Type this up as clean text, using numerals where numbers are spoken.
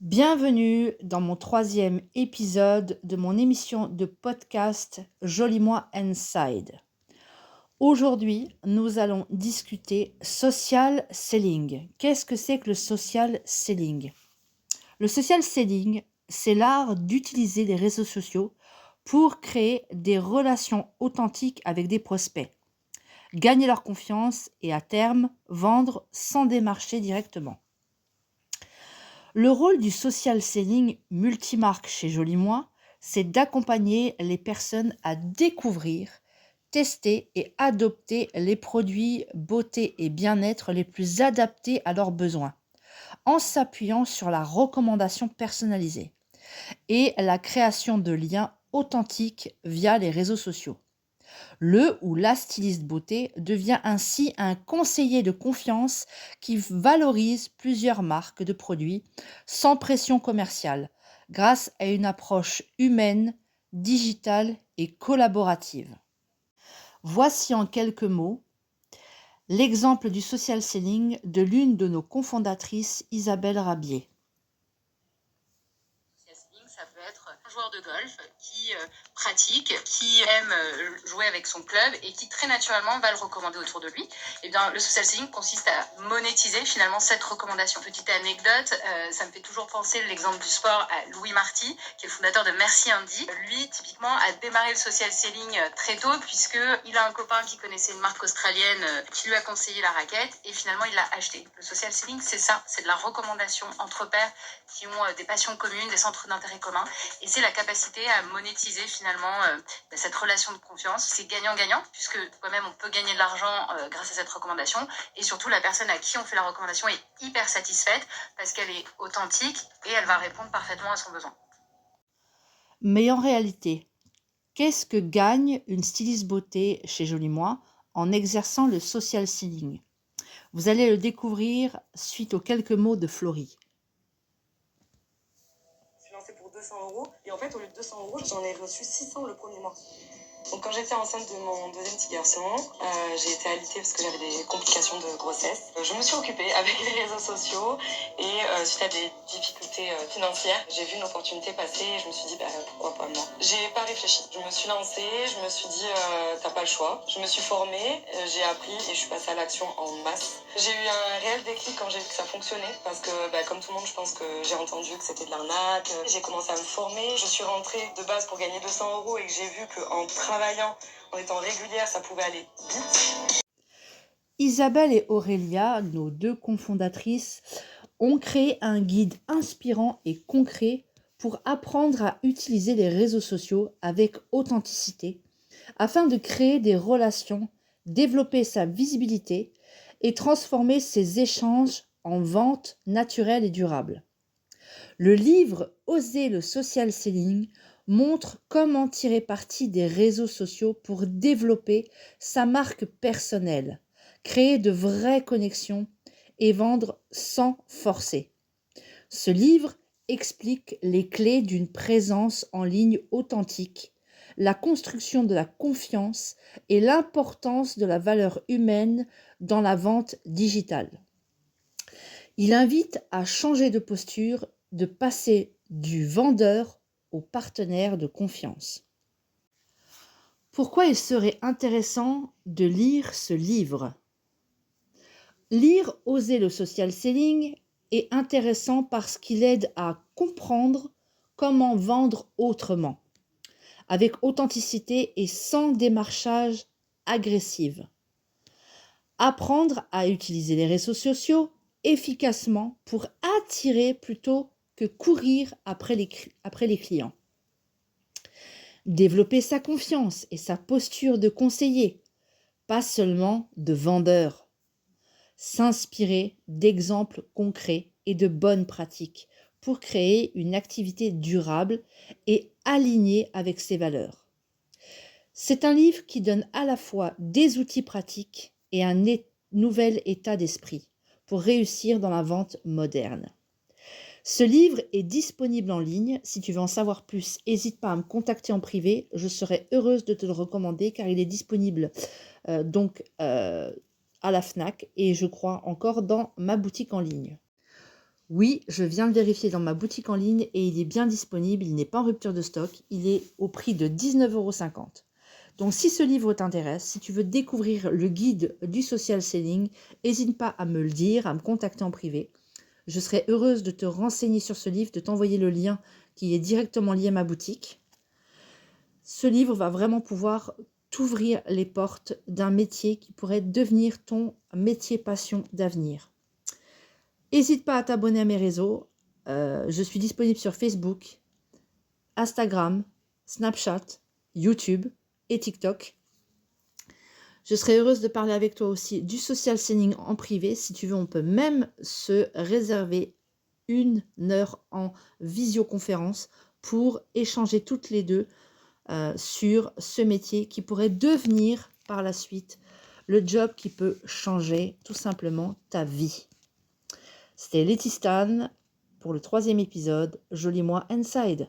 Bienvenue dans mon troisième épisode de mon émission de podcast Joli-moi Inside. Aujourd'hui, nous allons discuter social selling. Qu'est-ce que c'est que le social selling? Le social selling, c'est l'art d'utiliser les réseaux sociaux pour créer des relations authentiques avec des prospects, gagner leur confiance et à terme, vendre sans démarcher directement. Le rôle du social selling multimarque chez Joli-moi, c'est d'accompagner les personnes à découvrir, tester et adopter les produits beauté et bien-être les plus adaptés à leurs besoins, en s'appuyant sur la recommandation personnalisée et la création de liens authentiques via les réseaux sociaux. Le ou la styliste beauté devient ainsi un conseiller de confiance qui valorise plusieurs marques de produits sans pression commerciale, grâce à une approche humaine, digitale et collaborative. Voici en quelques mots l'exemple du social selling de l'une de nos cofondatrices, Isabelle Rabier. Ça peut être un joueur de golf qui pratique, qui aime jouer avec son club et qui très naturellement va le recommander autour de lui. Et bien, le social selling consiste à monétiser finalement cette recommandation. Petite anecdote, ça me fait toujours penser l'exemple du sport à Louis Marty, qui est le fondateur de Merci Andy. Lui, typiquement, a démarré le social selling très tôt puisqu'il a un copain qui connaissait une marque australienne qui lui a conseillé la raquette et finalement il l'a acheté. Le social selling, c'est ça, c'est de la recommandation entre pairs qui ont des passions communes, des centres d'intérêt communs. Et c'est la capacité à monétiser finalement cette relation de confiance. C'est gagnant-gagnant, puisque toi-même on peut gagner de l'argent grâce à cette recommandation. Et surtout, la personne à qui on fait la recommandation est hyper satisfaite parce qu'elle est authentique et elle va répondre parfaitement à son besoin. Mais en réalité, qu'est-ce que gagne une styliste beauté chez Joli-moi en exerçant le social selling? Vous allez le découvrir suite aux quelques mots de Florie. 200 € et en fait au lieu de 200 €, j'en ai reçu 600 le premier mois. Donc quand j'étais enceinte de mon deuxième petit garçon, j'ai été alitée parce que j'avais des complications de grossesse. Je me suis occupée avec les réseaux sociaux et suite à des difficultés financières, j'ai vu une opportunité passer et je me suis dit pourquoi pas moi. J'ai pas réfléchi, je me suis lancée, je me suis dit t'as pas le choix. Je me suis formée, j'ai appris et je suis passée à l'action en masse. J'ai eu un réel déclic quand j'ai vu que ça fonctionnait parce que comme tout le monde, je pense que j'ai entendu que c'était de l'arnaque. J'ai commencé à me former, je suis rentrée de base pour gagner 200 € et que j'ai vu qu'en travaillant, en étant régulière, ça pouvait aller vite. Isabelle et Aurélia, nos deux cofondatrices, ont créé un guide inspirant et concret pour apprendre à utiliser les réseaux sociaux avec authenticité afin de créer des relations, développer sa visibilité et transformer ses échanges en ventes naturelles et durables. Le livre Oser le social selling montre comment tirer parti des réseaux sociaux pour développer sa marque personnelle, créer de vraies connexions et vendre sans forcer. Ce livre explique les clés d'une présence en ligne authentique, la construction de la confiance et l'importance de la valeur humaine dans la vente digitale. Il invite à changer de posture, de passer du vendeur au partenaire de confiance. Pourquoi il serait intéressant de lire ce livre? Lire Oser le social selling est intéressant parce qu'il aide à comprendre comment vendre autrement, avec authenticité et sans démarchage agressif. Apprendre à utiliser les réseaux sociaux efficacement pour attirer plutôt que courir après les clients. Développer sa confiance et sa posture de conseiller, pas seulement de vendeur. S'inspirer d'exemples concrets et de bonnes pratiques pour créer une activité durable et alignée avec ses valeurs. C'est un livre qui donne à la fois des outils pratiques et un nouvel état d'esprit pour réussir dans la vente moderne. Ce livre est disponible en ligne. Si tu veux en savoir plus, n'hésite pas à me contacter en privé. Je serai heureuse de te le recommander car il est disponible à la Fnac et je crois encore dans ma boutique en ligne. Oui, je viens de vérifier dans ma boutique en ligne et il est bien disponible, il n'est pas en rupture de stock, il est au prix de 19,50 €. Donc si ce livre t'intéresse, si tu veux découvrir le guide du social selling, n'hésite pas à me le dire, à me contacter en privé. Je serai heureuse de te renseigner sur ce livre, de t'envoyer le lien qui est directement lié à ma boutique. Ce livre va vraiment pouvoir t'ouvrir les portes d'un métier qui pourrait devenir ton métier passion d'avenir. N'hésite pas à t'abonner à mes réseaux. Je suis disponible sur Facebook, Instagram, Snapchat, YouTube et TikTok. Je serais heureuse de parler avec toi aussi du social selling en privé. Si tu veux, on peut même se réserver 1 heure en visioconférence pour échanger toutes les deux sur ce métier qui pourrait devenir par la suite le job qui peut changer tout simplement ta vie. C'était Letty Stan pour le 3e épisode, Joli Moi Inside.